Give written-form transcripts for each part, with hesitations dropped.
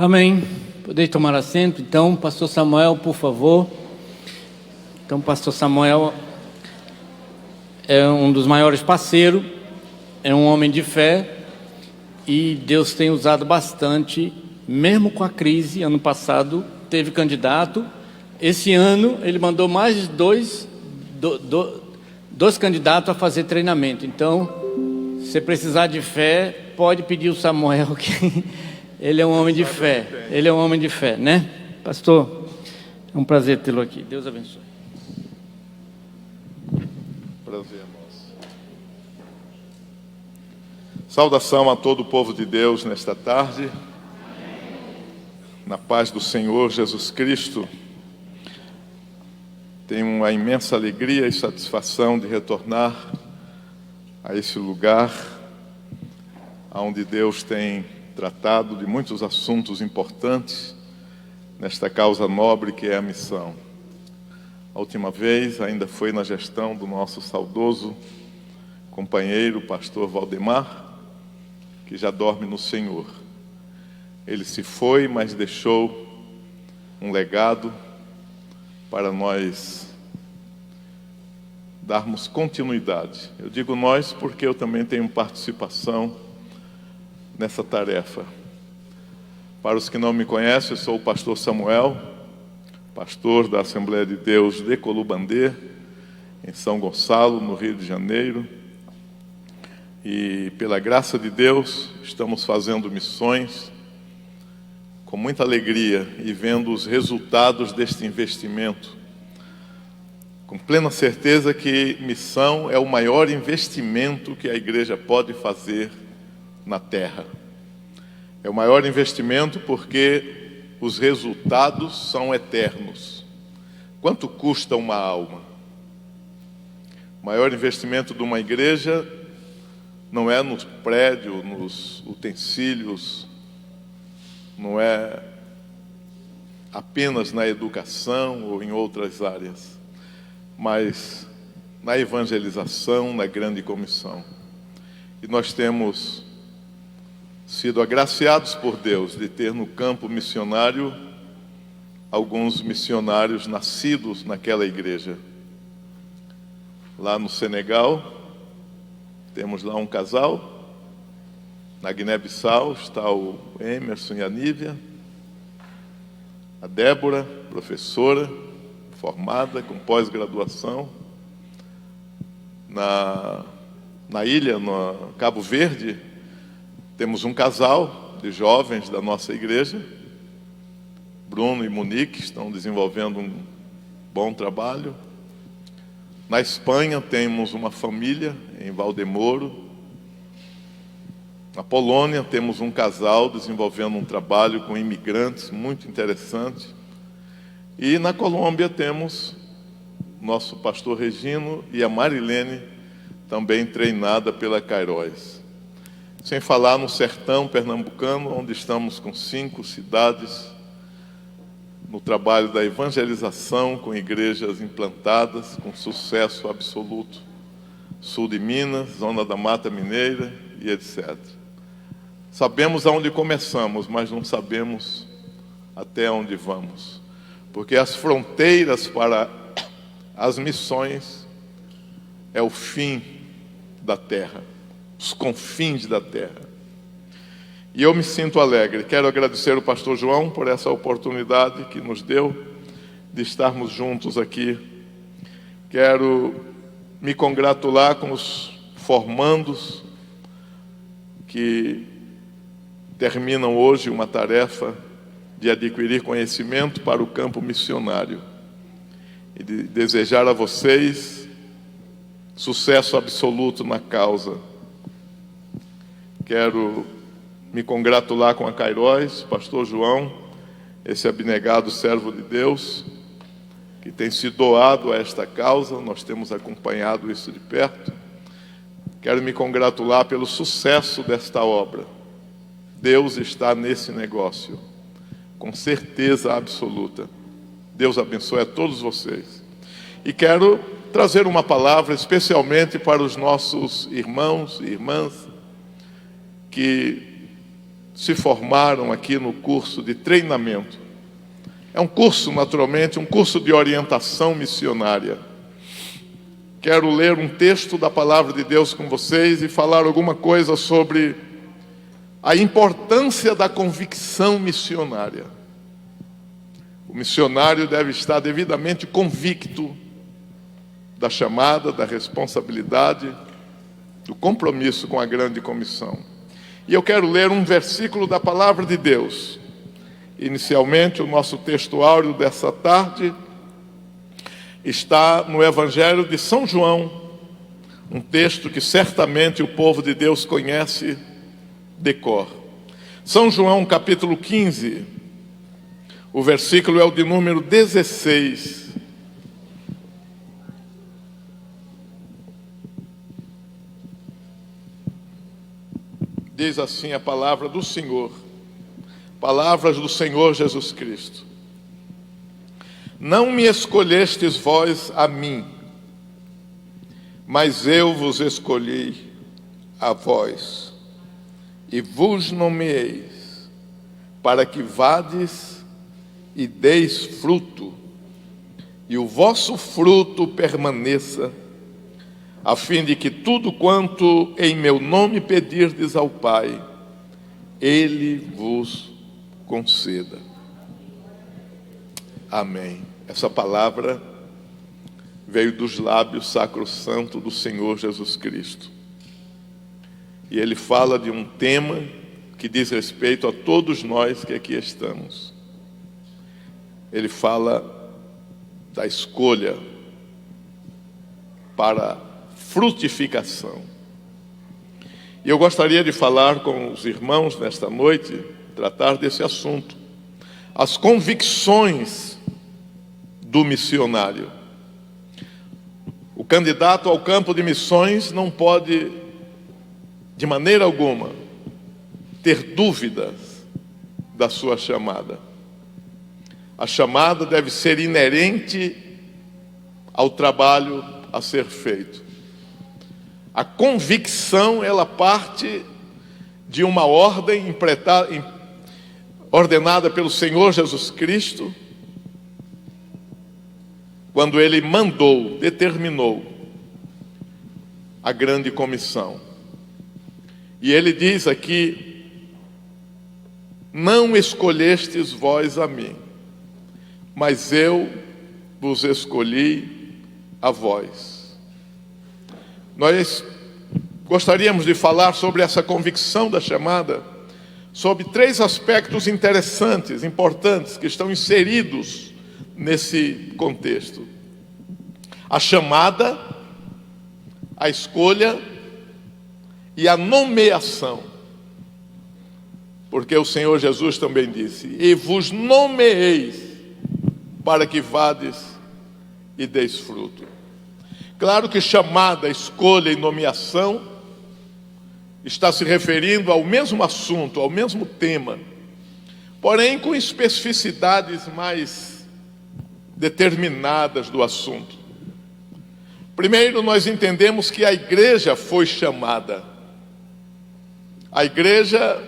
Amém. Podeis tomar assento, então, pastor Samuel, por favor. Então, pastor Samuel é um dos maiores parceiros, é um homem de fé, e Deus tem usado bastante, mesmo com a crise. Ano passado teve candidato, esse ano ele mandou mais dois candidatos a fazer treinamento. Então, se você precisar de fé, pode pedir o Samuel, que ele é um homem de fé. Ele é um homem de fé, né? Pastor, é um prazer tê-lo aqui. Deus abençoe. Prazer, nosso. Saudação a todo o povo de Deus nesta tarde. Na paz do Senhor Jesus Cristo. Tenho uma imensa alegria e satisfação de retornar a esse lugar onde Deus tem tratado de muitos assuntos importantes nesta causa nobre que é a missão. A última vez ainda foi na gestão do nosso saudoso companheiro, pastor Valdemar, que já dorme no Senhor. Ele se foi, mas deixou um legado para nós darmos continuidade. Eu digo nós porque eu também tenho participação nessa tarefa. Para os que não me conhecem, eu sou o pastor Samuel, pastor da Assembleia de Deus de Colubandê, em São Gonçalo, no Rio de Janeiro. E pela graça de Deus, estamos fazendo missões com muita alegria e vendo os resultados deste investimento. Com plena certeza que missão é o maior investimento que a igreja pode fazer na terra. É o maior investimento porque os resultados são eternos. Quanto custa uma alma? O maior investimento de uma igreja não é no prédio, nos utensílios, não é apenas na educação ou em outras áreas, mas na evangelização, na grande comissão. E nós temos sido agraciados por Deus de ter no campo missionário alguns missionários nascidos naquela igreja. Lá no Senegal, temos lá um casal. Na Guiné-Bissau está o Emerson e a Nívia. A Débora, professora, formada, com pós-graduação. Na ilha, no Cabo Verde, temos um casal de jovens da nossa igreja. Bruno e Monique estão desenvolvendo um bom trabalho. Na Espanha temos uma família em Valdemoro. Na Polônia temos um casal desenvolvendo um trabalho com imigrantes muito interessante. E na Colômbia temos nosso pastor Regino e a Marilene, também treinada pela Kairos. Sem falar no sertão pernambucano, onde estamos com 5 cidades, no trabalho da evangelização, com igrejas implantadas, com sucesso absoluto. Sul de Minas, Zona da Mata Mineira e etc. Sabemos aonde começamos, mas não sabemos até onde vamos. Porque as fronteiras para as missões é o fim da terra, os confins da terra. E eu me sinto alegre. Quero agradecer ao pastor João por essa oportunidade que nos deu de estarmos juntos aqui. Quero me congratular com os formandos que terminam hoje uma tarefa de adquirir conhecimento para o campo missionário. E de desejar a vocês sucesso absoluto na causa. Quero me congratular com a Kairos, pastor João, esse abnegado servo de Deus, que tem se doado a esta causa. Nós temos acompanhado isso de perto. Quero me congratular pelo sucesso desta obra. Deus está nesse negócio, com certeza absoluta. Deus abençoe a todos vocês. E quero trazer uma palavra especialmente para os nossos irmãos e irmãs que se formaram aqui no curso de treinamento. É um curso, naturalmente, um curso de orientação missionária. Quero ler um texto da Palavra de Deus com vocês e falar alguma coisa sobre a importância da convicção missionária. O missionário deve estar devidamente convicto da chamada, da responsabilidade, do compromisso com a grande comissão. E eu quero ler um versículo da Palavra de Deus. Inicialmente, o nosso texto áureo dessa tarde está no Evangelho de São João, um texto que certamente o povo de Deus conhece de cor. São João, capítulo 15, o versículo é o de número 16. Diz assim a palavra do Senhor, palavras do Senhor Jesus Cristo. Não me escolhestes vós a mim, mas eu vos escolhi a vós, e vos nomeeis, para que vades e deis fruto, e o vosso fruto permaneça, a fim de que tudo quanto em meu nome pedirdes ao Pai, Ele vos conceda. Amém. Essa palavra veio dos lábios sacrossantos do Senhor Jesus Cristo. E Ele fala de um tema que diz respeito a todos nós que aqui estamos. Ele fala da escolha para frutificação. E eu gostaria de falar com os irmãos nesta noite, tratar desse assunto. As convicções do missionário. O candidato ao campo de missões não pode, de maneira alguma, ter dúvidas da sua chamada. A chamada deve ser inerente ao trabalho a ser feito. A convicção, ela parte de uma ordem ordenada pelo Senhor Jesus Cristo, quando Ele mandou, determinou a grande comissão. E Ele diz aqui: não escolhestes vós a mim, mas eu vos escolhi a vós. Nós gostaríamos de falar sobre essa convicção da chamada, sobre 3 aspectos interessantes, importantes, que estão inseridos nesse contexto: a chamada, a escolha e a nomeação. Porque o Senhor Jesus também disse: e vos nomeeis para que vades e deis fruto. Claro que chamada, escolha e nomeação está se referindo ao mesmo assunto, ao mesmo tema, porém com especificidades mais determinadas do assunto. Primeiro, nós entendemos que a igreja foi chamada. A igreja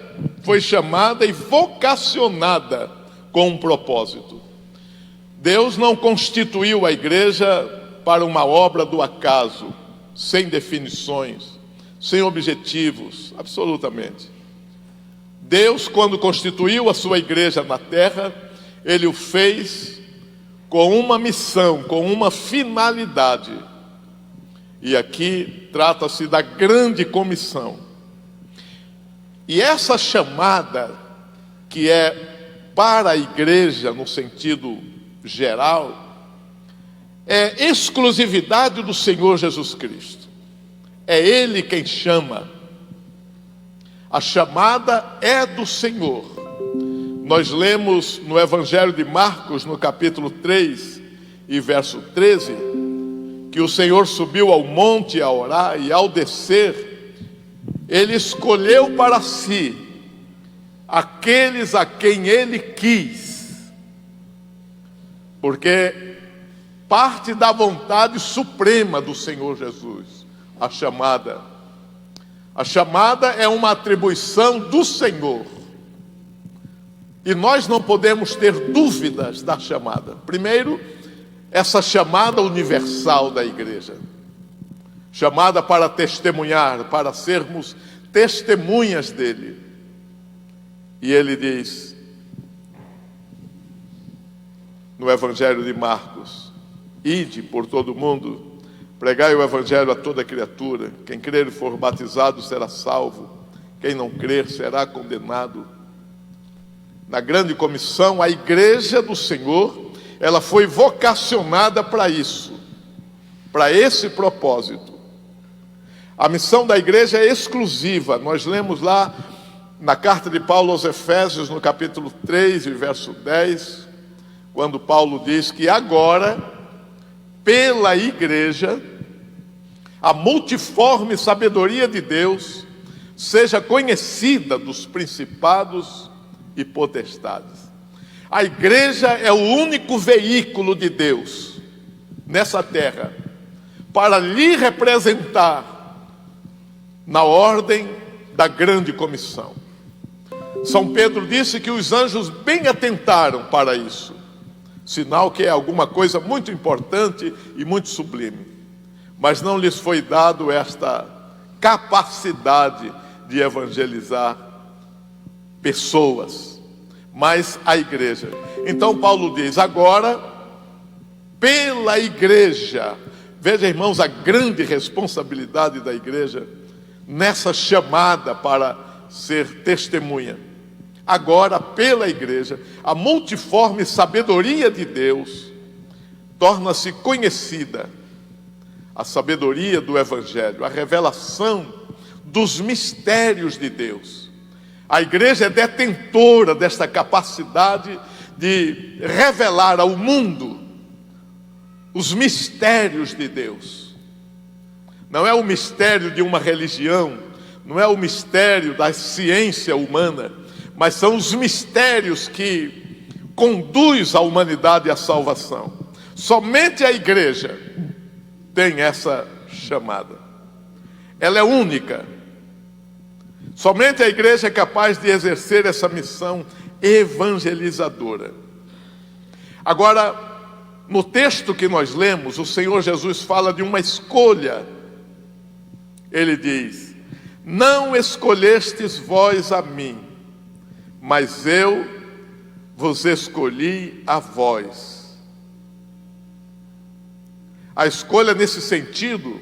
foi chamada e vocacionada com um propósito. Deus não constituiu a igreja para uma obra do acaso, sem definições, sem objetivos, absolutamente. Deus, quando constituiu a sua igreja na terra, Ele o fez com uma missão, com uma finalidade. E aqui trata-se da grande comissão. E essa chamada, que é para a igreja no sentido geral, é exclusividade do Senhor Jesus Cristo. É Ele quem chama. A chamada é do Senhor. Nós lemos no Evangelho de Marcos, no capítulo 3 e verso 13, que o Senhor subiu ao monte a orar, e ao descer, Ele escolheu para si aqueles a quem Ele quis, porque parte da vontade suprema do Senhor Jesus, a chamada. A chamada é uma atribuição do Senhor. E nós não podemos ter dúvidas da chamada. Primeiro, essa chamada universal da igreja. Chamada para testemunhar, para sermos testemunhas dele. E ele diz, no Evangelho de Marcos: ide por todo o mundo, pregai o Evangelho a toda criatura. Quem crer e for batizado será salvo. Quem não crer será condenado. Na grande comissão, a igreja do Senhor, ela foi vocacionada para isso, para esse propósito. A missão da igreja é exclusiva. Nós lemos lá na carta de Paulo aos Efésios, no capítulo 3, verso 10, quando Paulo diz que agora, pela igreja, a multiforme sabedoria de Deus seja conhecida dos principados e potestades. A igreja é o único veículo de Deus nessa terra para lhe representar na ordem da grande comissão. São Pedro disse que os anjos bem atentaram para isso, sinal que é alguma coisa muito importante e muito sublime, mas não lhes foi dado esta capacidade de evangelizar pessoas, mas a igreja. Então Paulo diz, agora, pela igreja, veja, irmãos, a grande responsabilidade da igreja nessa chamada para ser testemunha. Agora, pela igreja, a multiforme sabedoria de Deus torna-se conhecida. A sabedoria do Evangelho, a revelação dos mistérios de Deus. A igreja é detentora desta capacidade de revelar ao mundo os mistérios de Deus. Não é o mistério de uma religião, não é o mistério da ciência humana, mas são os mistérios que conduz a humanidade à salvação. Somente a igreja tem essa chamada. Ela é única. Somente a igreja é capaz de exercer essa missão evangelizadora. Agora, no texto que nós lemos, o Senhor Jesus fala de uma escolha. Ele diz, não escolhestes vós a mim, mas eu vos escolhi a vós. A escolha nesse sentido,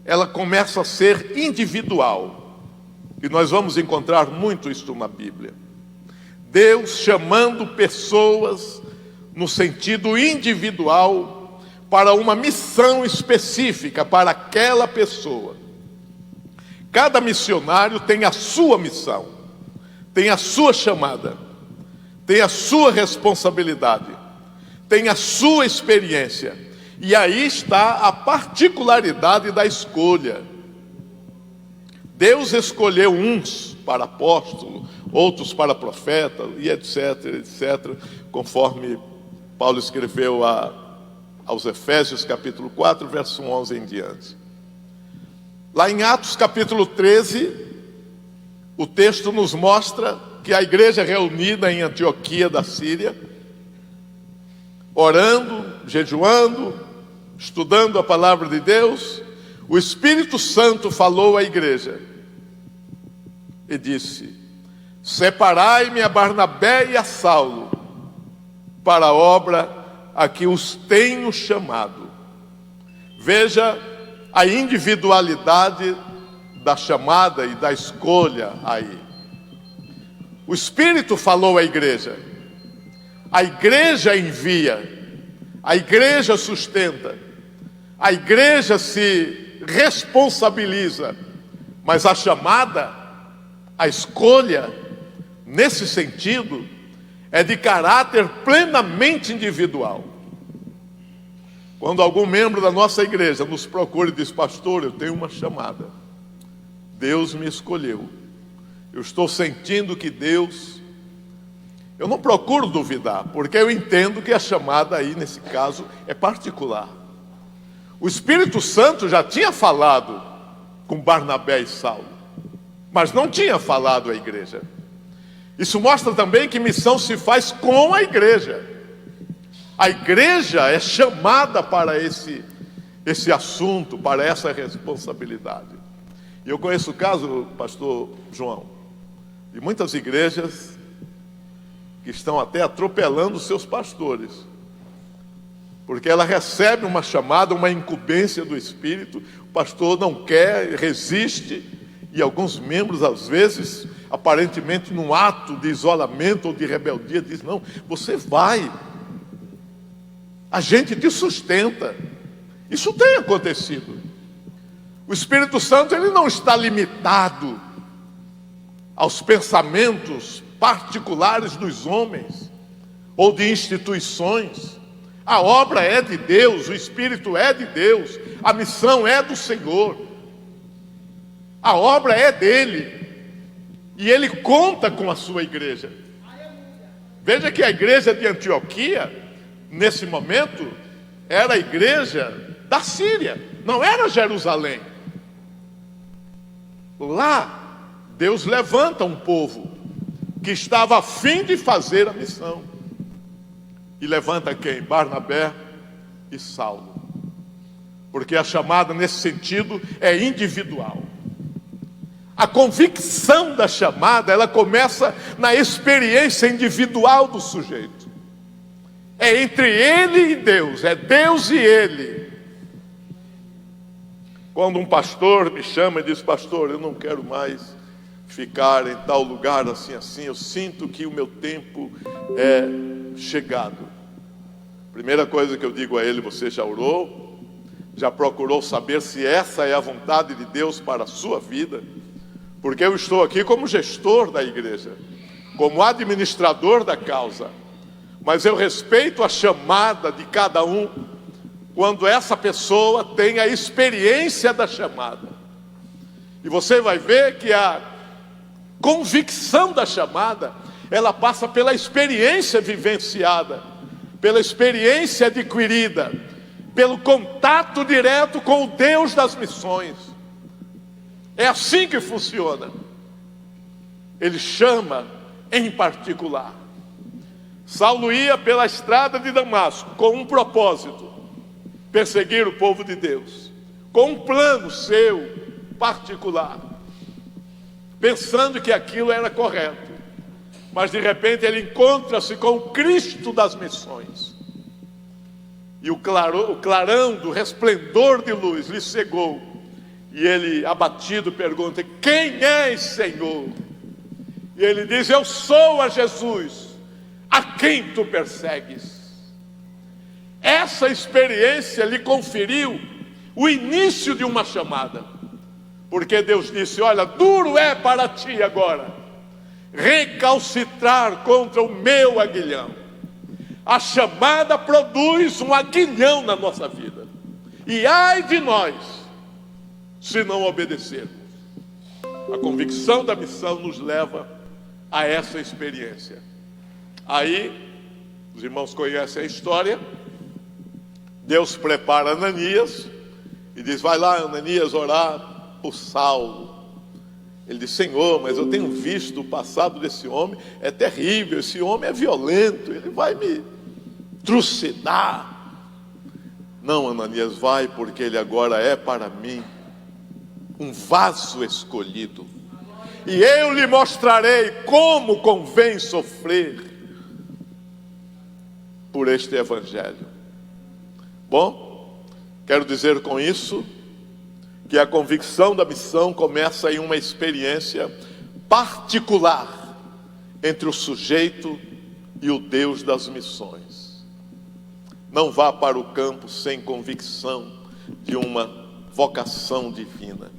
ela começa a ser individual. E nós vamos encontrar muito isso na Bíblia. Deus chamando pessoas no sentido individual para uma missão específica para aquela pessoa. Cada missionário tem a sua missão, tem a sua chamada, tem a sua responsabilidade, tem a sua experiência. E aí está a particularidade da escolha. Deus escolheu uns para apóstolo, outros para profeta, e etc, etc, conforme Paulo escreveu aos Efésios, capítulo 4, verso 11 em diante. Lá em Atos, capítulo 13, o texto nos mostra que a igreja reunida em Antioquia da Síria, orando, jejuando, estudando a palavra de Deus, o Espírito Santo falou à igreja e disse, separai-me a Barnabé e a Saulo para a obra a que os tenho chamado. Veja a individualidade da chamada e da escolha aí. O Espírito falou à igreja, a igreja envia, a igreja sustenta, a igreja se responsabiliza, mas a chamada, a escolha, nesse sentido, é de caráter plenamente individual. Quando algum membro da nossa igreja nos procura e diz, pastor, eu tenho uma chamada, Deus me escolheu, eu estou sentindo que Deus... Eu não procuro duvidar, porque eu entendo que a chamada aí, nesse caso, é particular. O Espírito Santo já tinha falado com Barnabé e Saulo, mas não tinha falado à igreja. Isso mostra também que missão se faz com a igreja. A igreja é chamada para esse assunto, para essa responsabilidade. E eu conheço o caso, pastor João, de muitas igrejas que estão até atropelando seus pastores, porque ela recebe uma chamada, uma incumbência do Espírito, o pastor não quer, resiste, e alguns membros, às vezes, aparentemente num ato de isolamento ou de rebeldia, diz: não, você vai, a gente te sustenta. Isso tem acontecido. O Espírito Santo, ele não está limitado aos pensamentos particulares dos homens ou de instituições. A obra é de Deus, o Espírito é de Deus, a missão é do Senhor, a obra é dele, e ele conta com a sua igreja. Veja que a igreja de Antioquia, nesse momento, era a igreja da Síria, não era Jerusalém. Lá, Deus levanta um povo que estava a fim de fazer a missão. E levanta quem? Barnabé e Saulo. Porque a chamada nesse sentido é individual. A convicção da chamada, ela começa na experiência individual do sujeito. É entre ele e Deus, é Deus e ele. Quando um pastor me chama e diz: pastor, eu não quero mais ficar em tal lugar assim, eu sinto que o meu tempo é chegado. Primeira coisa que eu digo a ele: você já orou? Já procurou saber se essa é a vontade de Deus para a sua vida? Porque eu estou aqui como gestor da igreja, como administrador da causa, mas eu respeito a chamada de cada um quando essa pessoa tem a experiência da chamada. E você vai ver que a convicção da chamada, ela passa pela experiência vivenciada, pela experiência adquirida, pelo contato direto com o Deus das missões. É assim que funciona. Ele chama em particular. Saulo ia pela estrada de Damasco com um propósito: perseguir o povo de Deus, com um plano seu particular, pensando que aquilo era correto. Mas de repente ele encontra-se com o Cristo das missões, e o clarão do resplendor de luz lhe cegou, e ele, abatido, pergunta: quem és, Senhor? E ele diz: eu sou a Jesus, a quem tu persegues. Essa experiência lhe conferiu o início de uma chamada, porque Deus disse: olha, duro é para ti agora recalcitrar contra o meu aguilhão. A chamada produz um aguilhão na nossa vida, e ai de nós se não obedecermos. A convicção da missão nos leva a essa experiência. Aí, os irmãos conhecem a história. Deus prepara Ananias e diz: vai lá, Ananias, orar por Saulo. Ele diz: Senhor, mas eu tenho visto o passado desse homem, é terrível, esse homem é violento, ele vai me trucidar. Não, Ananias, vai, porque ele agora é para mim um vaso escolhido, e eu lhe mostrarei como convém sofrer por este evangelho. Bom, quero dizer com isso que a convicção da missão começa em uma experiência particular entre o sujeito e o Deus das missões. Não vá para o campo sem convicção de uma vocação divina.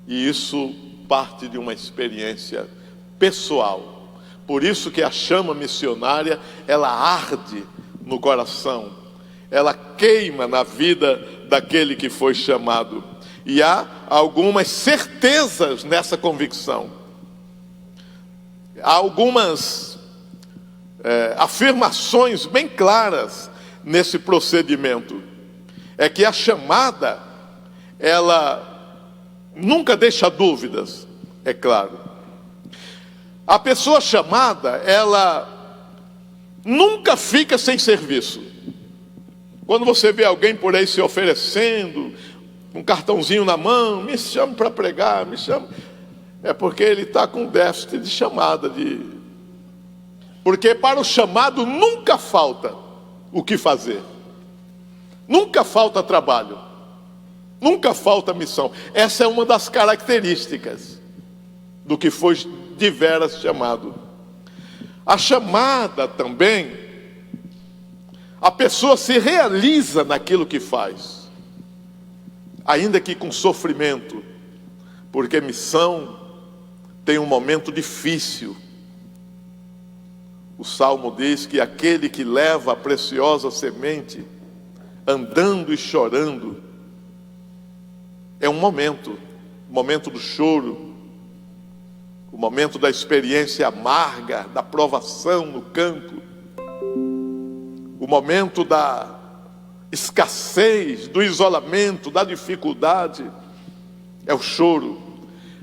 E isso parte de uma experiência pessoal. Por isso que a chama missionária, ela arde no coração, ela queima na vida daquele que foi chamado. E há algumas certezas nessa convicção. Há algumas afirmações bem claras nesse procedimento. É que a chamada, ela nunca deixa dúvidas, é claro. A pessoa chamada, ela nunca fica sem serviço. Quando você vê alguém por aí se oferecendo, um cartãozinho na mão, me chame para pregar, me chame, é porque ele está com déficit de chamada. Porque para o chamado nunca falta o que fazer, nunca falta trabalho, nunca falta missão. Essa é uma das características do que foi de veras chamado. A chamada também, a pessoa se realiza naquilo que faz, ainda que com sofrimento, porque missão tem um momento difícil. O Salmo diz que aquele que leva a preciosa semente, andando e chorando, é um momento do choro, o momento da experiência amarga, da provação no campo, o momento da escassez, do isolamento, da dificuldade, é o choro.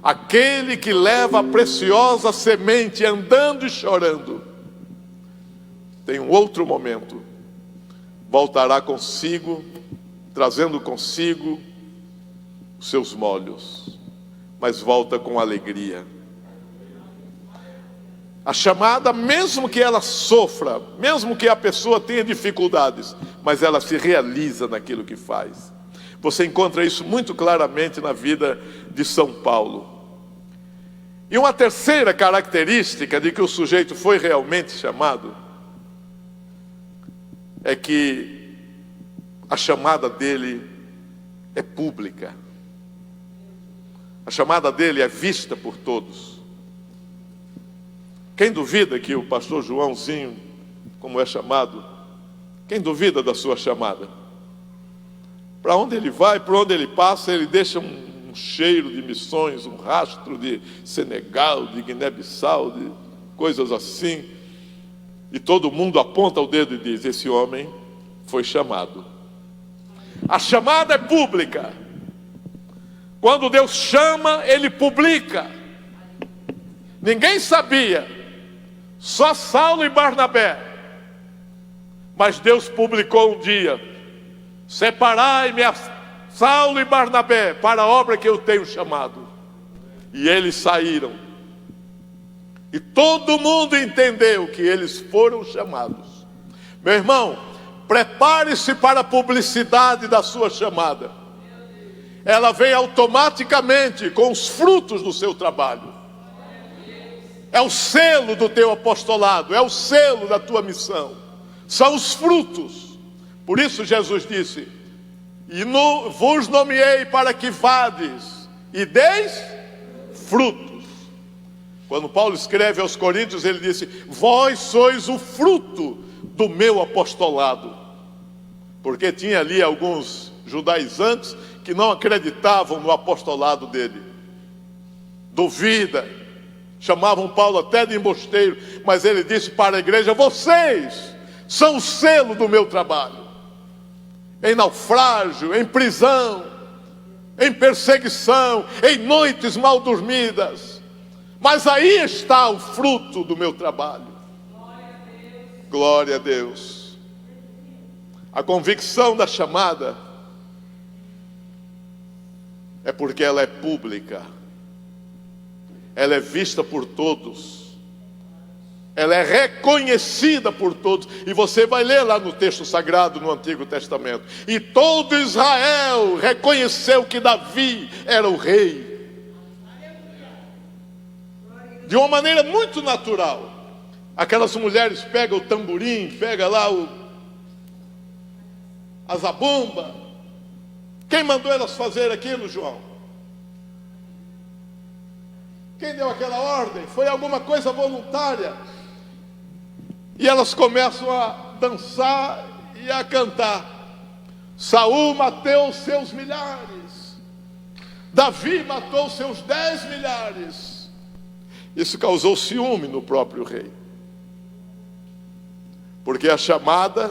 Aquele que leva a preciosa semente andando e chorando, tem um outro momento, voltará consigo, trazendo consigo os seus molhos, mas volta com alegria. A chamada, mesmo que ela sofra, mesmo que a pessoa tenha dificuldades, mas ela se realiza naquilo que faz. Você encontra isso muito claramente na vida de São Paulo. E uma terceira característica de que o sujeito foi realmente chamado é que a chamada dele é pública. A chamada dele é vista por todos. Quem duvida que o pastor Joãozinho, como é chamado, quem duvida da sua chamada? Para onde ele vai, por onde ele passa, ele deixa um cheiro de missões, um rastro de Senegal, de Guiné-Bissau, de coisas assim. E todo mundo aponta o dedo e diz: esse homem foi chamado. A chamada é pública. Quando Deus chama, Ele publica. Ninguém sabia, só Saulo e Barnabé. Mas Deus publicou um dia: separai-me a Saulo e Barnabé para a obra que eu tenho chamado. E eles saíram. E todo mundo entendeu que eles foram chamados. Meu irmão, prepare-se para a publicidade da sua chamada. Ela vem automaticamente com os frutos do seu trabalho. É o selo do teu apostolado, é o selo da tua missão. São os frutos. Por isso Jesus disse: vos nomeei para que vades e deis frutos. Quando Paulo escreve aos Coríntios, ele disse: vós sois o fruto do meu apostolado. Porque tinha ali alguns judaizantes que não acreditavam no apostolado dele. Duvida, chamavam Paulo até de embusteiro, mas ele disse para a igreja: vocês são o selo do meu trabalho. Em naufrágio, em prisão, em perseguição, em noites mal dormidas, mas aí está o fruto do meu trabalho. Glória a Deus. A convicção da chamada é porque ela é pública, ela é vista por todos, ela é reconhecida por todos. E você vai ler lá no texto sagrado no Antigo Testamento: e todo Israel reconheceu que Davi era o rei. De uma maneira muito natural. Aquelas mulheres pegam o tamborim, pegam lá a zabumba. Quem mandou elas fazer aquilo, João? Quem deu aquela ordem? Foi alguma coisa voluntária. E elas começam a dançar e a cantar. Saul matou seus milhares, Davi matou seus 10 milhares. Isso causou ciúme no próprio rei, porque a chamada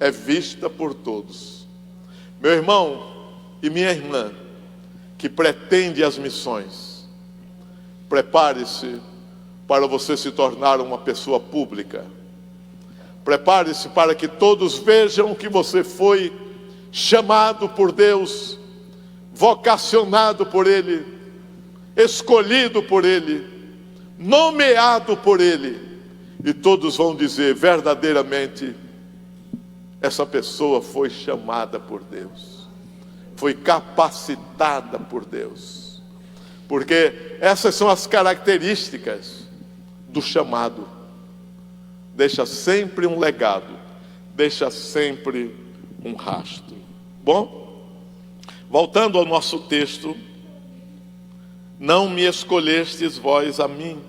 é vista por todos. Meu irmão e minha irmã que pretende as missões, prepare-se, para você se tornar uma pessoa pública. Prepare-se para que todos vejam que você foi chamado por Deus, vocacionado por Ele, escolhido por Ele, nomeado por Ele. E todos vão dizer: verdadeiramente, essa pessoa foi chamada por Deus, foi capacitada por Deus. Porque essas são as características do chamado. Deixa sempre um legado, deixa sempre um rastro. Bom, voltando ao nosso texto: não me escolhestes vós a mim,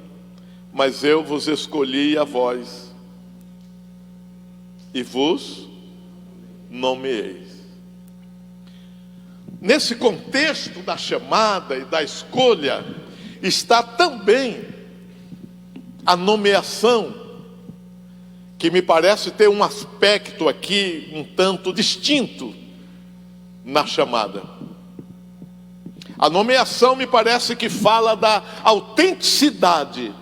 mas eu vos escolhi a vós, e vos nomeei. Nesse contexto da chamada e da escolha, está também a nomeação, que me parece ter um aspecto aqui um tanto distinto na chamada. A nomeação me parece que fala da autenticidade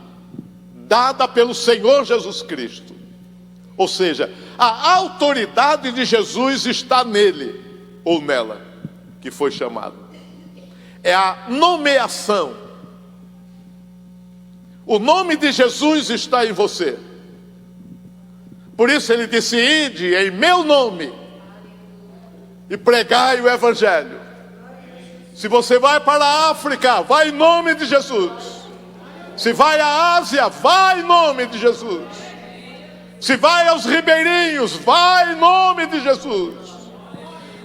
dada pelo Senhor Jesus Cristo. Ou seja, a autoridade de Jesus está nele ou nela, que foi chamado. É a nomeação. O nome de Jesus está em você. Por isso ele disse: ide em meu nome e pregai o Evangelho. Se você vai para a África, vai em nome de Jesus. Se vai à Ásia, vai em nome de Jesus. Se vai aos ribeirinhos, vai em nome de Jesus.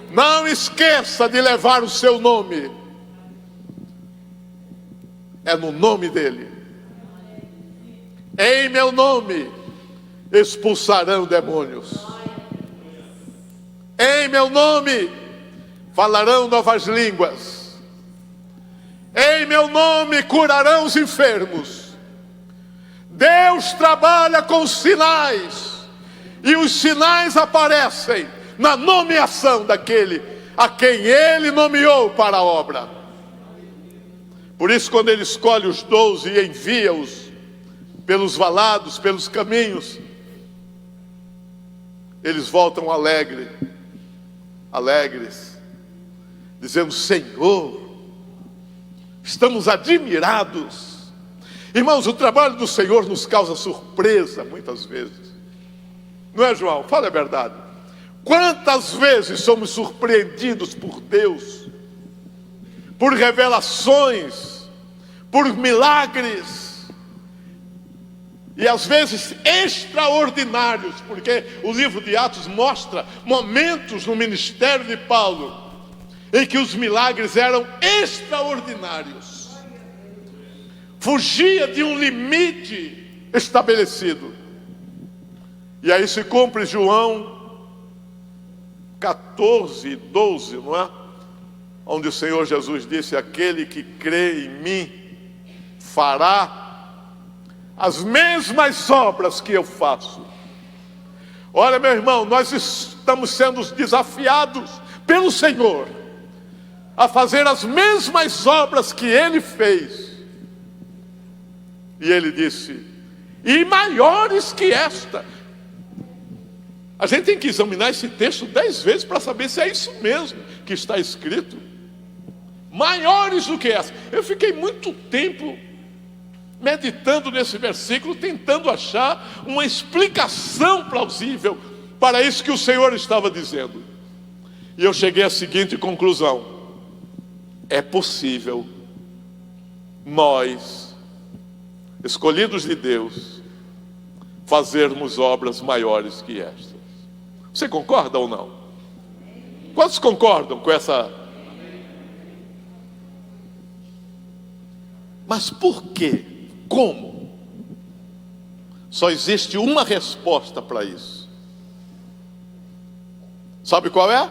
Não esqueça de levar o seu nome. É no nome dele. Em meu nome expulsarão demônios. Em meu nome falarão novas línguas. Em meu nome curarão os enfermos. Deus trabalha com sinais, e os sinais aparecem na nomeação daquele a quem ele nomeou para a obra. Por isso, quando ele escolhe os 12 e envia-os pelos valados, pelos caminhos, eles voltam alegres, dizendo: Senhor, estamos admirados. Irmãos, o trabalho do Senhor nos causa surpresa muitas vezes. Não é, João? Fala a verdade. Quantas vezes somos surpreendidos por Deus, por revelações, por milagres, e às vezes extraordinários, porque o livro de Atos mostra momentos no ministério de Paulo em que os milagres eram extraordinários. Fugia de um limite estabelecido. E aí se cumpre João 14, 12, não é? Onde o Senhor Jesus disse: aquele que crê em mim fará as mesmas obras que eu faço. Olha, meu irmão, nós estamos sendo desafiados pelo Senhor a fazer as mesmas obras que Ele fez. E Ele disse: e maiores que esta. A gente tem que examinar esse texto 10 vezes para saber se é isso mesmo que está escrito. Maiores do que essa. Eu fiquei muito tempo meditando nesse versículo, tentando achar uma explicação plausível para isso que o Senhor estava dizendo. E eu cheguei à seguinte conclusão: é possível nós, escolhidos de Deus, fazermos obras maiores que estas. Você concorda ou não? Quantos concordam com essa? Mas por quê? Como? Só existe uma resposta para isso. Sabe qual é?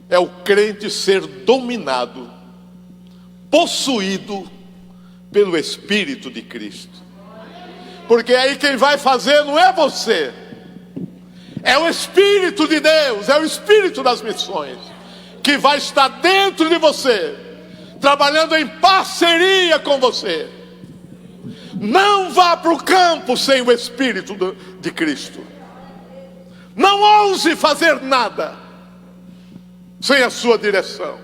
É o crente ser dominado, possuído pelo Espírito de Cristo. Porque aí quem vai fazer não é você, é o Espírito de Deus, é o Espírito das missões, que vai estar dentro de você, trabalhando em parceria com você. Não vá para o campo sem o Espírito de Cristo. Não ouse fazer nada sem a sua direção.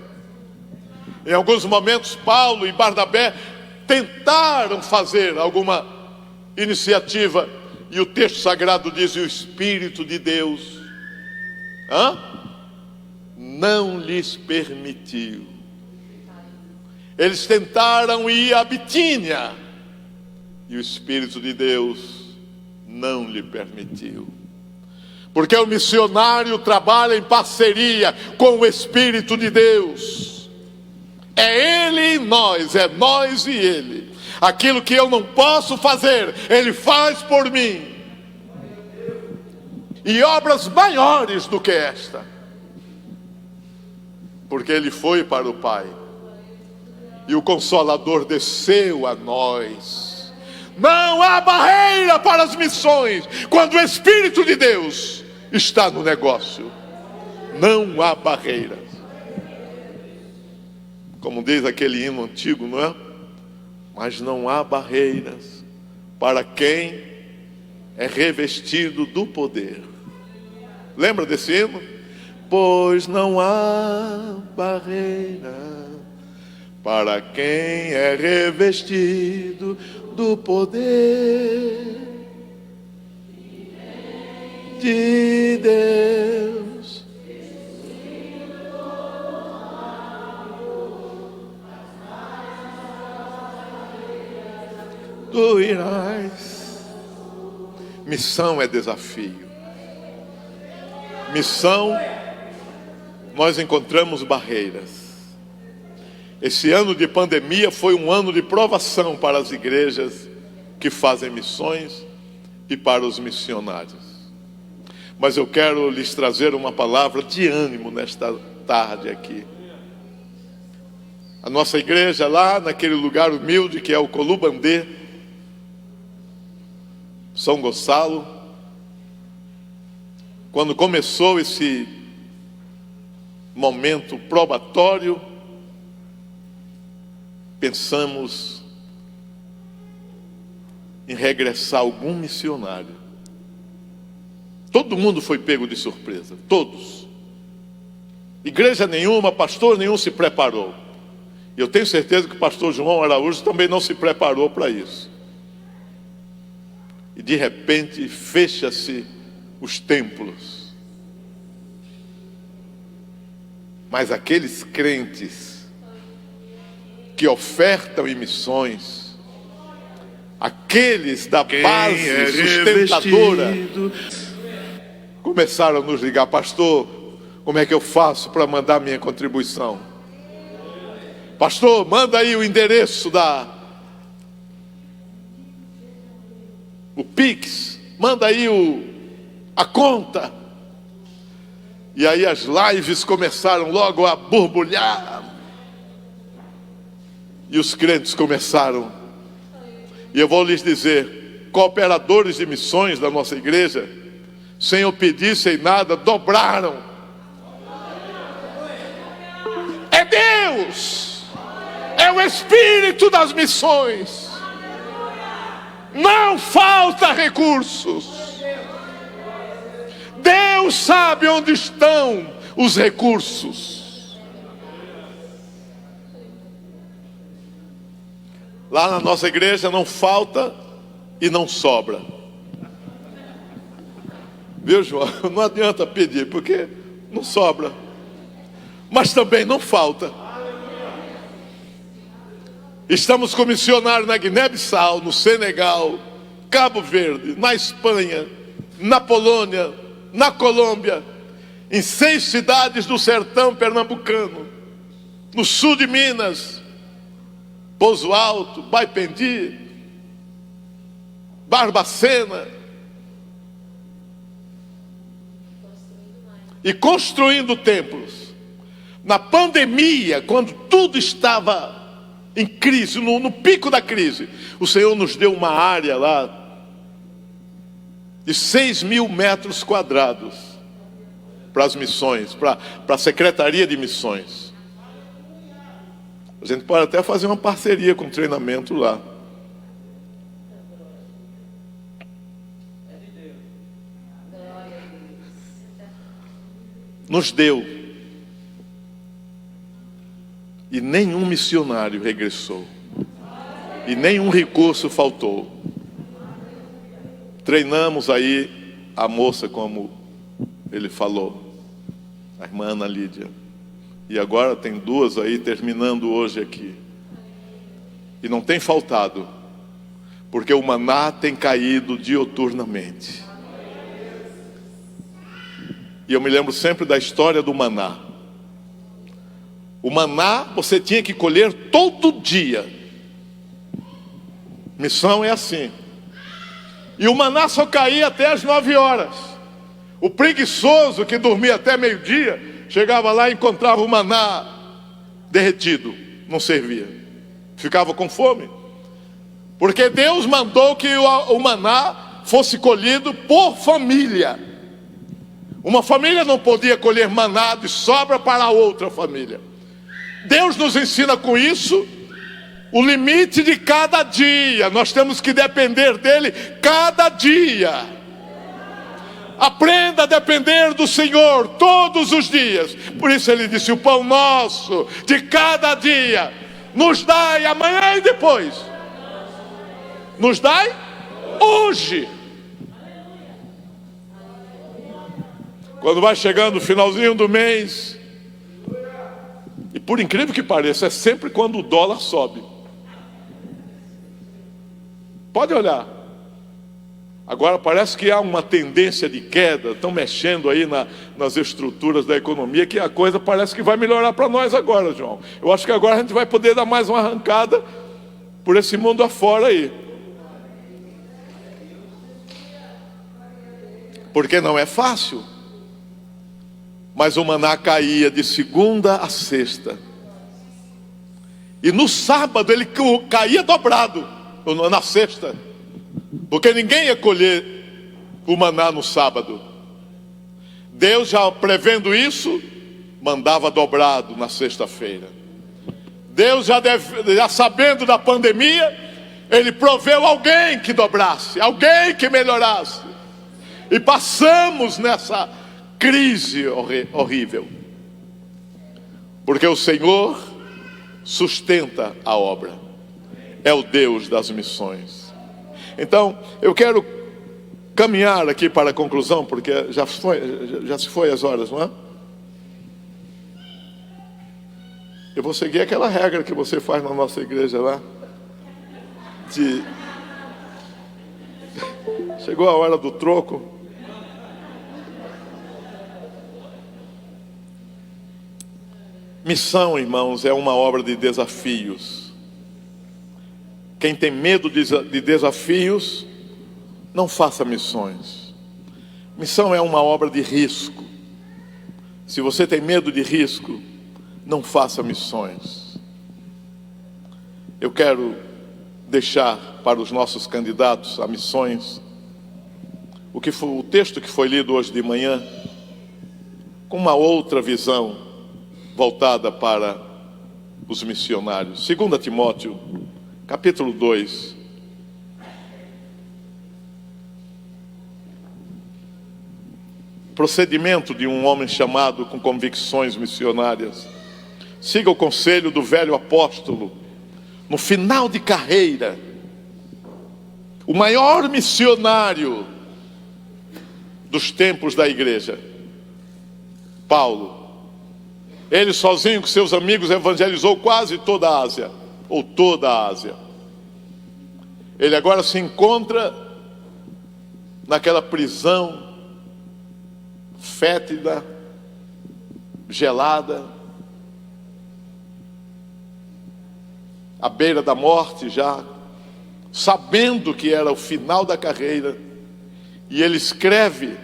Em alguns momentos, Paulo e Barnabé tentaram fazer alguma iniciativa, e o texto sagrado diz: e o Espírito de Deus não lhes permitiu. Eles tentaram ir a Bitínia, e o Espírito de Deus não lhe permitiu. Porque o missionário trabalha em parceria com o Espírito de Deus. É Ele e nós, é nós e Ele. Aquilo que eu não posso fazer, Ele faz por mim. E obras maiores do que esta. Porque Ele foi para o Pai. E o Consolador desceu a nós. Não há barreira para as missões quando o Espírito de Deus está no negócio. Não há barreiras. Como diz aquele hino antigo, não é? Mas não há barreiras para quem é revestido do poder. Lembra desse hino? Pois não há barreira para quem é revestido do poder de Deus. Tu irás. Missão é desafio. Missão, nós encontramos barreiras. Esse ano de pandemia foi um ano de provação para as igrejas que fazem missões e para os missionários. Mas eu quero lhes trazer uma palavra de ânimo nesta tarde aqui. A nossa igreja lá naquele lugar humilde que é o Colubandê, São Gonçalo, quando começou esse momento probatório, pensamos em regressar algum missionário. Todo mundo foi pego de surpresa, todos. Igreja nenhuma, pastor nenhum se preparou. E eu tenho certeza que o pastor João Araújo também não se preparou para isso. E de repente fecha-se os templos. Mas aqueles crentes que ofertam em missões, aqueles da base sustentadora, começaram a nos ligar: pastor, como é que eu faço para mandar minha contribuição? Pastor, manda aí o endereço o Pix, manda aí a conta. E aí as lives começaram logo a borbulhar. E os crentes começaram. E eu vou lhes dizer, cooperadores de missões da nossa igreja, sem eu pedir, sem nada, dobraram. É Deus, é o Espírito das missões. Não falta recursos. Deus sabe onde estão os recursos. Lá na nossa igreja não falta e não sobra. Viu, João? Não adianta pedir, porque não sobra. Mas também não falta. Estamos com missionários na Guiné-Bissau, no Senegal, Cabo Verde, na Espanha, na Polônia, na Colômbia, em 6 cidades do sertão pernambucano, no sul de Minas, Pouso Alto, Baipendi, Barbacena, e construindo templos. Na pandemia, quando tudo estava em crise, no pico da crise, o Senhor nos deu uma área lá de 6.000 metros quadrados para as missões, para a Secretaria de Missões. A gente pode até fazer uma parceria com treinamento lá. nos deu. E nenhum missionário regressou. E nenhum recurso faltou. Treinamos aí a moça, como ele falou, a irmã Ana Lídia. E agora tem 2 aí terminando hoje aqui. E não tem faltado, porque o maná tem caído diuturnamente. E eu me lembro sempre da história do maná. O maná você tinha que colher todo dia. Missão é assim. E o maná só caía até as 9 horas. O preguiçoso que dormia até meio-dia, chegava lá e encontrava o maná derretido, não servia. Ficava com fome. Porque Deus mandou que o maná fosse colhido por família. Uma família não podia colher maná de sobra para outra família. Deus nos ensina com isso o limite de cada dia. Nós temos que depender dele cada dia. Aprenda a depender do Senhor todos os dias. Por isso ele disse: o pão nosso de cada dia nos dai amanhã e depois. Nos dai hoje. Quando vai chegando o finalzinho do mês, e por incrível que pareça, é sempre quando o dólar sobe. Pode olhar. Agora parece que há uma tendência de queda. Estão mexendo aí nas estruturas da economia, que a coisa parece que vai melhorar para nós agora, João. Eu acho que agora a gente vai poder dar mais uma arrancada por esse mundo afora aí. Porque não é fácil. Mas o maná caía de segunda a sexta. E no sábado ele caía dobrado, na sexta. Porque ninguém ia colher o maná no sábado. Deus, já prevendo isso, mandava dobrado na sexta-feira. Deus, já sabendo da pandemia, ele proveu alguém que dobrasse, alguém que melhorasse. E passamos nessa crise horrível. Porque o Senhor sustenta a obra. É o Deus das missões. Então, eu quero caminhar aqui para a conclusão, porque já se foi as horas, não é? Eu vou seguir aquela regra que você faz na nossa igreja lá. Chegou a hora do troco. Missão, irmãos, é uma obra de desafios. Quem tem medo de desafios, não faça missões. Missão é uma obra de risco. Se você tem medo de risco, não faça missões. Eu quero deixar para os nossos candidatos a missões o texto que foi lido hoje de manhã, com uma outra visão voltada para os missionários. 2 Timóteo, capítulo 2. Procedimento de um homem chamado com convicções missionárias. Siga o conselho do velho apóstolo. No final de carreira, o maior missionário dos tempos da igreja, Paulo. Ele sozinho com seus amigos evangelizou quase toda a Ásia, ou toda a Ásia. Ele agora se encontra naquela prisão fétida, gelada, à beira da morte já, sabendo que era o final da carreira, e ele escreve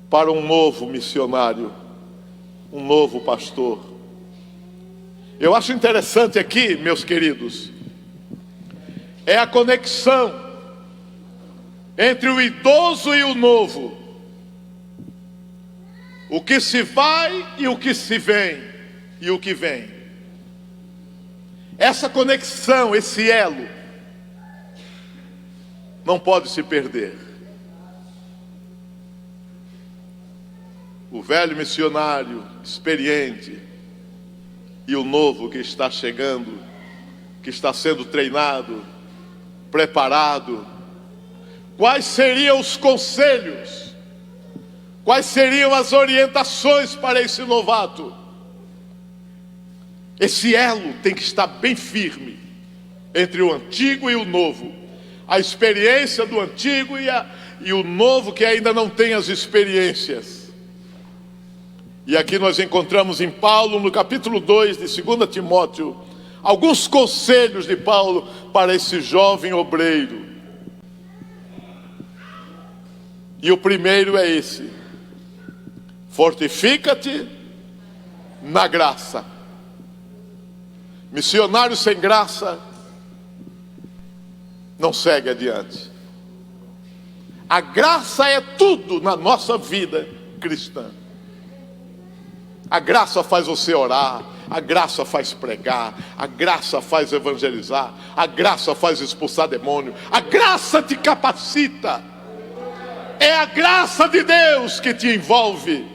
para um novo missionário, um novo pastor. Eu acho interessante aqui, meus queridos, é a conexão entre o idoso e o novo, o que se vai e o que se vem, e o que vem. Essa conexão, esse elo, não pode se perder. O velho missionário experiente e o novo que está chegando, que está sendo treinado, preparado, quais seriam os conselhos, quais seriam as orientações para esse novato? Esse elo tem que estar bem firme entre o antigo e o novo, a experiência do antigo e o novo que ainda não tem as experiências. E aqui nós encontramos em Paulo, no capítulo 2 de 2 Timóteo, alguns conselhos de Paulo para esse jovem obreiro. E o primeiro é esse: fortifica-te na graça. Missionário sem graça não segue adiante. A graça é tudo na nossa vida cristã. A graça faz você orar, a graça faz pregar, a graça faz evangelizar, a graça faz expulsar demônio, a graça te capacita. É a graça de Deus que te envolve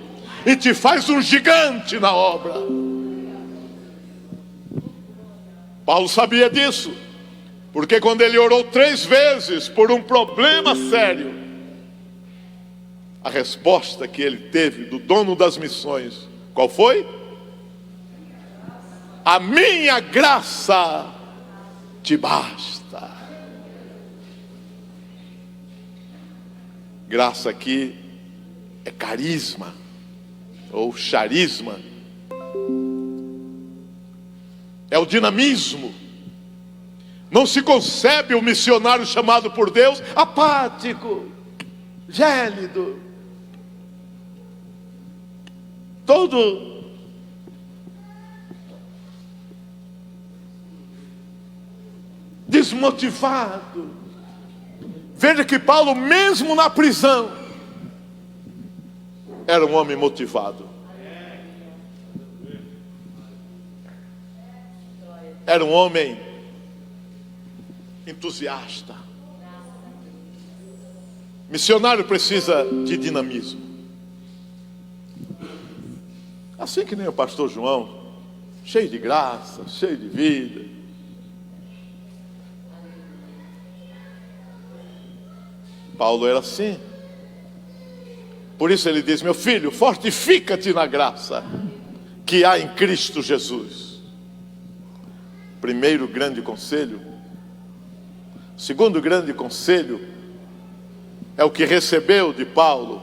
e te faz um gigante na obra. Paulo sabia disso, porque quando ele orou 3 vezes por um problema sério, a resposta que ele teve do dono das missões, qual foi? A minha graça te basta. Graça aqui é carisma ou charisma, é o dinamismo. Não se concebe o missionário chamado por Deus apático, gélido, todo desmotivado. Veja que Paulo, mesmo na prisão, era um homem motivado. Era um homem entusiasta. Missionário precisa de dinamismo. Assim que nem o pastor João, cheio de graça, cheio de vida. Paulo era assim. Por isso ele diz: meu filho, fortifica-te na graça que há em Cristo Jesus. Primeiro grande conselho. Segundo grande conselho é o que recebeu de Paulo.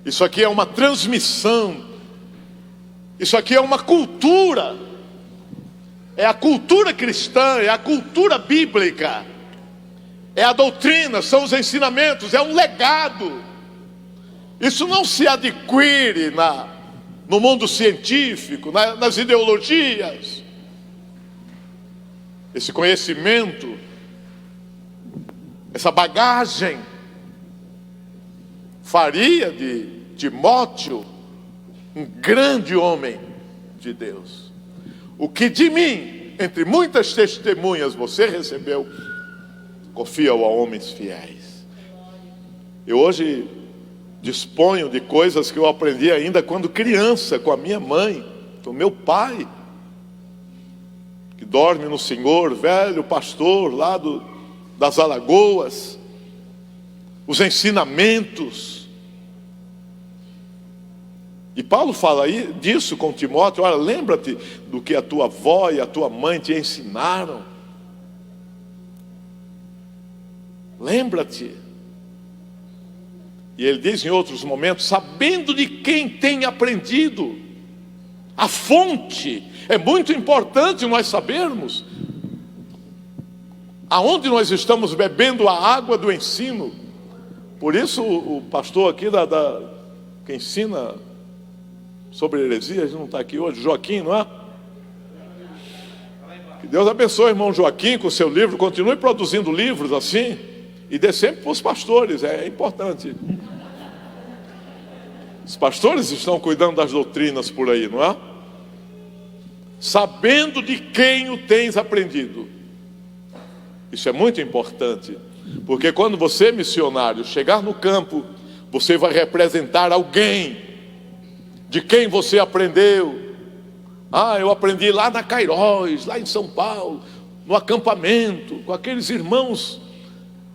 Isso aqui é uma transmissão. Isso aqui é uma cultura. É a cultura cristã, é a cultura bíblica. É a doutrina, são os ensinamentos, é um legado. Isso não se adquire no mundo científico, nas ideologias. Esse conhecimento, essa bagagem, faria de Timóteo um grande homem de Deus. O que de mim, entre muitas testemunhas, você recebeu, confia-o a homens fiéis. Eu hoje disponho de coisas que eu aprendi ainda quando criança, com a minha mãe, com meu pai, que dorme no Senhor, velho pastor lá das Alagoas. Os ensinamentos. E Paulo fala aí disso com Timóteo: olha, lembra-te do que a tua avó e a tua mãe te ensinaram. Lembra-te. E ele diz em outros momentos: sabendo de quem tem aprendido. A fonte. É muito importante nós sabermos aonde nós estamos bebendo a água do ensino. Por isso o pastor aqui que ensina sobre heresias não está aqui hoje, Joaquim, não é? Que Deus abençoe o irmão Joaquim com o seu livro. Continue produzindo livros assim e dê sempre para os pastores, é importante. Os pastores estão cuidando das doutrinas por aí, não é? Sabendo de quem o tens aprendido. Isso é muito importante, porque quando você, missionário, chegar no campo, você vai representar alguém De quem você aprendeu? Eu aprendi lá na Cairóis, lá em São Paulo, no acampamento, com aqueles irmãos.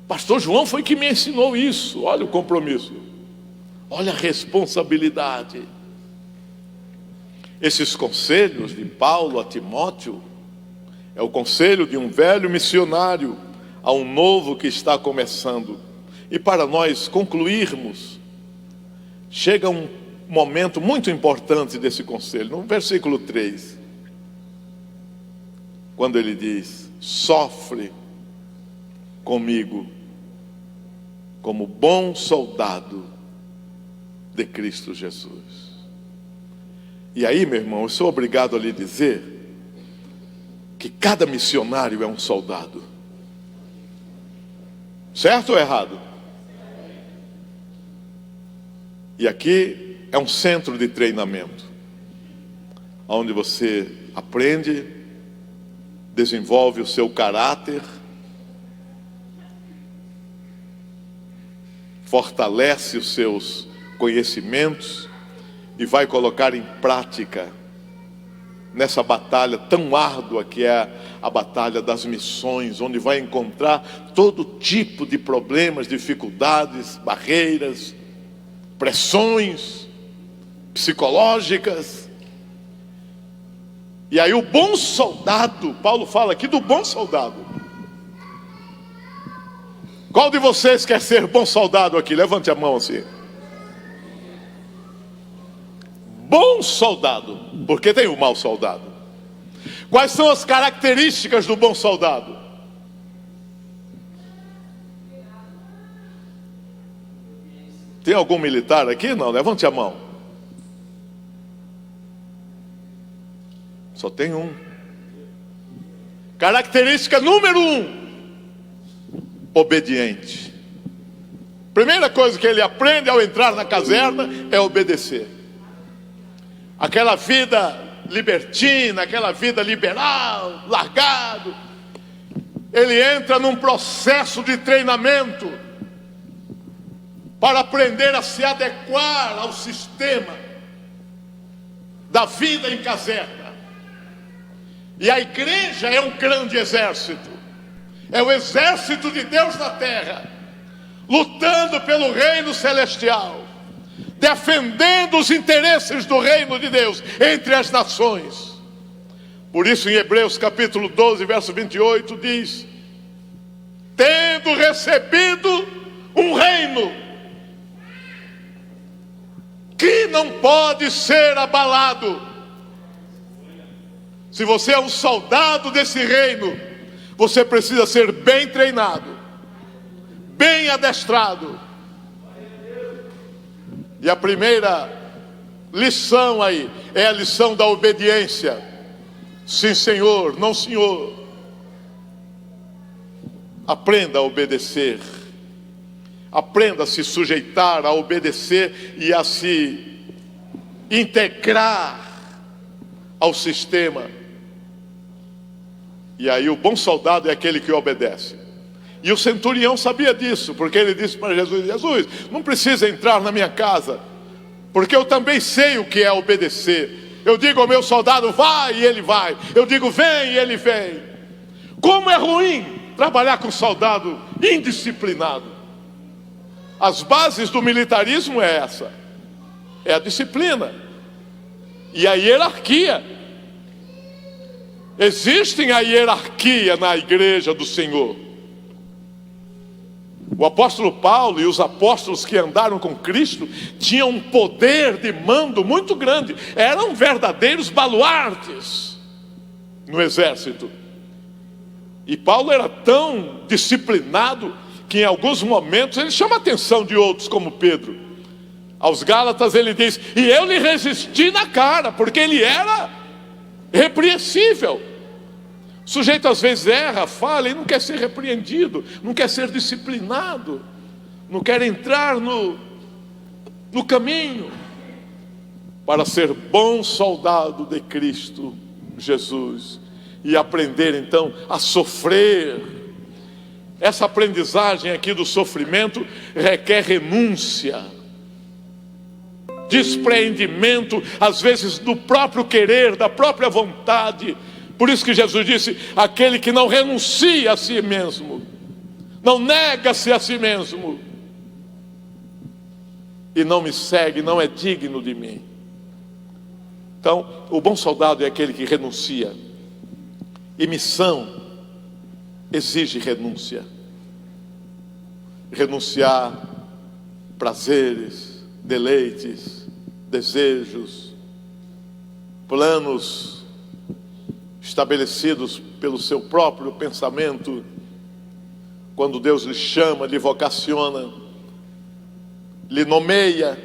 Pastor João foi que me ensinou isso. Olha o compromisso, olha a responsabilidade. Esses conselhos de Paulo a Timóteo é o conselho de um velho missionário a um novo que está começando. E para nós concluirmos, chega um momento muito importante desse conselho, no versículo 3, quando ele diz: sofre comigo como bom soldado de Cristo Jesus. E aí, meu irmão, eu sou obrigado a lhe dizer que cada missionário é um soldado. Certo ou errado? E aqui é um centro de treinamento, onde você aprende, desenvolve o seu caráter, fortalece os seus conhecimentos e vai colocar em prática nessa batalha tão árdua que é a batalha das missões, onde vai encontrar todo tipo de problemas, dificuldades, barreiras, pressões psicológicas. E aí o bom soldado, Paulo fala aqui do bom soldado. Qual de vocês quer ser bom soldado aqui? Levante a mão assim. Bom soldado, porque tem o mau soldado. Quais são as características do bom soldado? Tem algum militar aqui? Não, levante a mão. Só tem um. Característica número 1: obediente. Primeira coisa que ele aprende ao entrar na caserna é obedecer. Aquela vida libertina, aquela vida liberal, largado, ele entra num processo de treinamento para aprender a se adequar ao sistema da vida em caserna. E a igreja é um grande exército, é o exército de Deus na terra, lutando pelo reino celestial, defendendo os interesses do reino de Deus entre as nações. Por isso em Hebreus capítulo 12, verso 28 diz: tendo recebido um reino que não pode ser abalado. Se você é um soldado desse reino, você precisa ser bem treinado, bem adestrado. E a primeira lição aí é a lição da obediência. Sim, senhor, não, senhor. Aprenda a obedecer. Aprenda a se sujeitar, a obedecer e a se integrar ao sistema. E aí o bom soldado é aquele que obedece. E o centurião sabia disso, porque ele disse para Jesus: Jesus, não precisa entrar na minha casa, porque eu também sei o que é obedecer. Eu digo ao meu soldado, vai, e ele vai. Eu digo, vem, e ele vem. Como é ruim trabalhar com soldado indisciplinado. As bases do militarismo é essa, é a disciplina e a hierarquia. Existem a hierarquia na igreja do Senhor. O apóstolo Paulo e os apóstolos que andaram com Cristo tinham um poder de mando muito grande. Eram verdadeiros baluartes no exército. E Paulo era tão disciplinado que em alguns momentos ele chama a atenção de outros, como Pedro. Aos Gálatas ele diz: e eu lhe resisti na cara, porque ele era repreensível. O sujeito às vezes erra, fala e não quer ser repreendido, não quer ser disciplinado, não quer entrar no caminho para ser bom soldado de Cristo Jesus e aprender então a sofrer. Essa aprendizagem aqui do sofrimento requer renúncia. despreendimento, às vezes do próprio querer, da própria vontade. Por isso que Jesus disse: aquele que não renuncia a si mesmo, não nega-se a si mesmo, e não me segue, não é digno de mim. Então, o bom soldado é aquele que renuncia. E missão exige renúncia. Renunciar prazeres, deleites, desejos, planos estabelecidos pelo seu próprio pensamento. Quando Deus lhe chama, lhe vocaciona, lhe nomeia,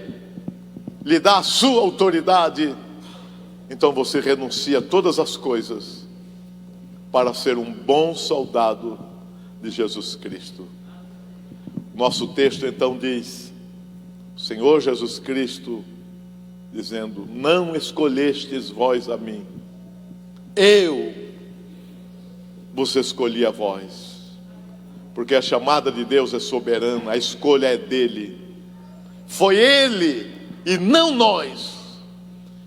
lhe dá a sua autoridade, então você renuncia a todas as coisas para ser um bom soldado de Jesus Cristo. Nosso texto então diz, o Senhor Jesus Cristo dizendo: não escolhestes vós a mim, eu vos escolhi a vós. Porque a chamada de Deus é soberana, a escolha é dele. Foi ele e não nós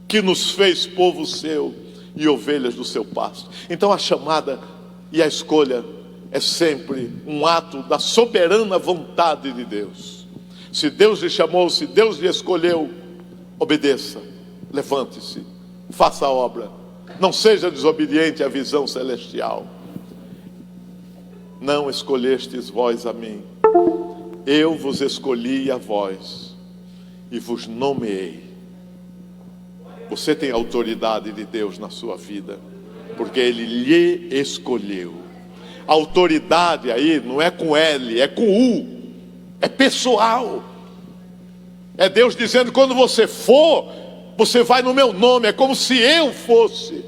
que nos fez povo seu e ovelhas do seu pasto. Então a chamada e a escolha é sempre um ato da soberana vontade de Deus. Se Deus lhe chamou, se Deus lhe escolheu, obedeça, levante-se, faça a obra, não seja desobediente à visão celestial. Não escolhestes vós a mim, eu vos escolhi a vós e vos nomeei. Você tem autoridade de Deus na sua vida, porque Ele lhe escolheu. A autoridade aí não é com L, é com U, é pessoal. É Deus dizendo: quando você for, você vai no meu nome, é como se eu fosse.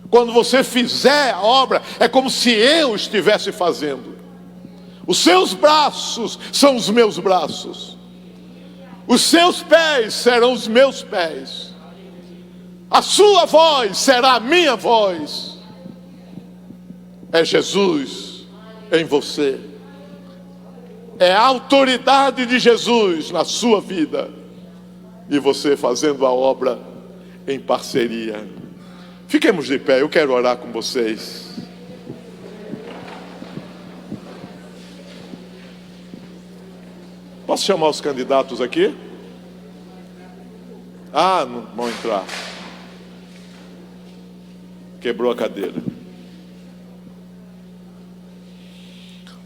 Quando você fizer a obra, é como se eu estivesse fazendo. Os seus braços são os meus braços, os seus pés serão os meus pés, a sua voz será a minha voz. É Jesus em você, é a autoridade de Jesus na sua vida, e você fazendo a obra em parceria. Fiquemos de pé, eu quero orar com vocês. Posso chamar os candidatos aqui? Não vão entrar. Quebrou a cadeira.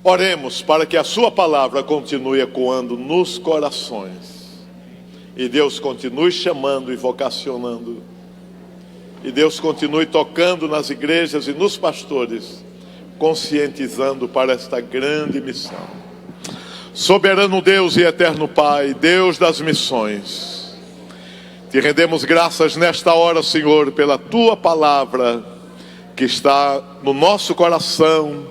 Oremos para que a sua palavra continue ecoando nos corações, e Deus continue chamando e vocacionando, e Deus continue tocando nas igrejas e nos pastores, conscientizando para esta grande missão. Soberano Deus e eterno Pai, Deus das missões, te rendemos graças nesta hora, Senhor, pela tua palavra que está no nosso coração,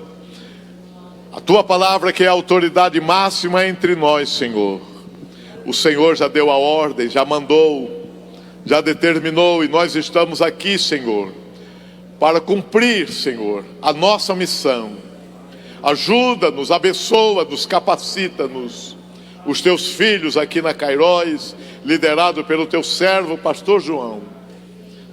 a tua palavra que é a autoridade máxima entre nós, Senhor. O Senhor já deu a ordem, já mandou, já determinou, e nós estamos aqui, Senhor, para cumprir, Senhor, a nossa missão. Ajuda-nos, abençoa-nos, capacita-nos. Os teus filhos aqui na Cairóis, liderado pelo teu servo, pastor João,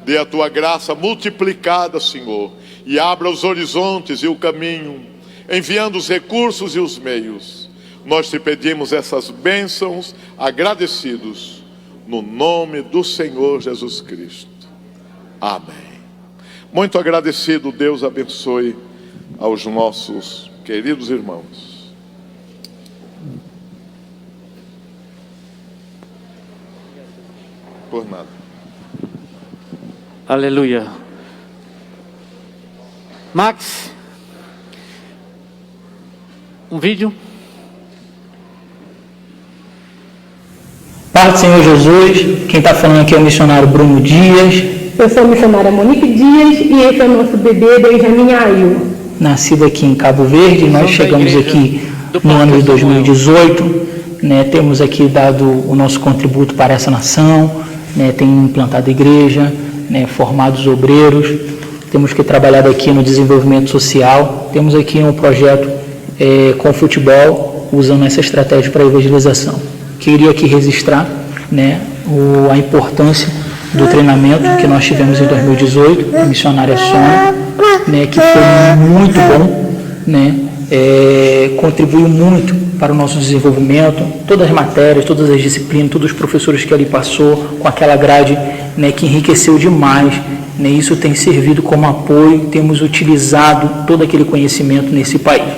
dê a tua graça multiplicada, Senhor, e abra os horizontes e o caminho, enviando os recursos e os meios. Nós te pedimos essas bênçãos, agradecidos, no nome do Senhor Jesus Cristo. Amém. Muito agradecido, Deus abençoe aos nossos queridos irmãos. Por nada. Aleluia. Max, um vídeo. Paz do Senhor Jesus. Quem está falando aqui é o missionário Bruno Dias. Eu sou a missionária Monique Dias e esse é o nosso bebê Benjamin Ail. Nascido aqui em Cabo Verde. Nós chegamos aqui no ano de 2018. Temos aqui dado o nosso contributo para essa nação. Tem implantado igreja, formado os obreiros. Temos que trabalhar aqui no desenvolvimento social. Temos aqui um projeto com futebol, usando essa estratégia para evangelização. Queria aqui registrar né, a importância do treinamento que nós tivemos em 2018, a missionária Sônia, né, que foi muito bom, né, contribuiu muito para o nosso desenvolvimento, todas as matérias, todas as disciplinas, todos os professores que ali passou, com aquela grade, né, que enriqueceu demais, né, isso tem servido como apoio, temos utilizado todo aquele conhecimento nesse país.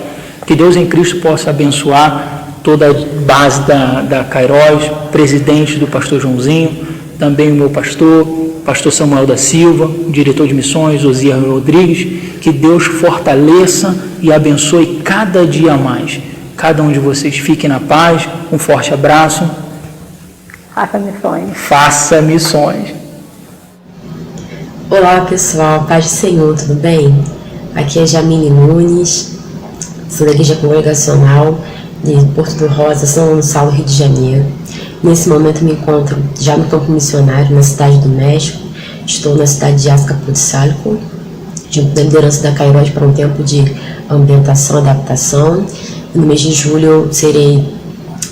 Que Deus em Cristo possa abençoar toda a base da Kairos, presidente do pastor Joãozinho, também o meu pastor Samuel da Silva, o diretor de missões, Osias Rodrigues, que Deus fortaleça e abençoe cada dia mais. Cada um de vocês fique na paz, um forte abraço. Faça missões. Faça missões. Olá pessoal, paz do Senhor, tudo bem? Aqui é Jamile Nunes, sou da Igreja Congregacional de Porto do Rosa, São Gonçalo, Rio de Janeiro. Nesse momento me encontro já no campo missionário, na cidade do México. Estou na cidade de Azcapotzalco, da liderança da Kairos para um tempo de ambientação, adaptação. No mês de julho eu serei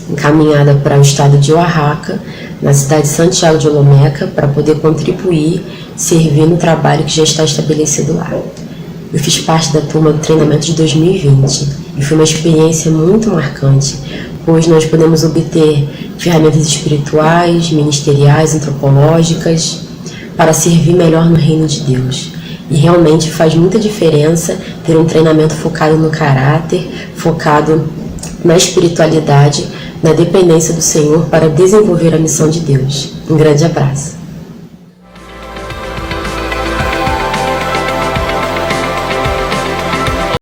encaminhada para o estado de Oaxaca, na cidade de Santiago de Olmeca, para poder contribuir, servir no trabalho que já está estabelecido lá. Eu fiz parte da turma do treinamento de 2020 e foi uma experiência muito marcante, pois nós podemos obter ferramentas espirituais, ministeriais, antropológicas, para servir melhor no reino de Deus. E realmente faz muita diferença ter um treinamento focado no caráter, focado na espiritualidade, na dependência do Senhor para desenvolver a missão de Deus. Um grande abraço.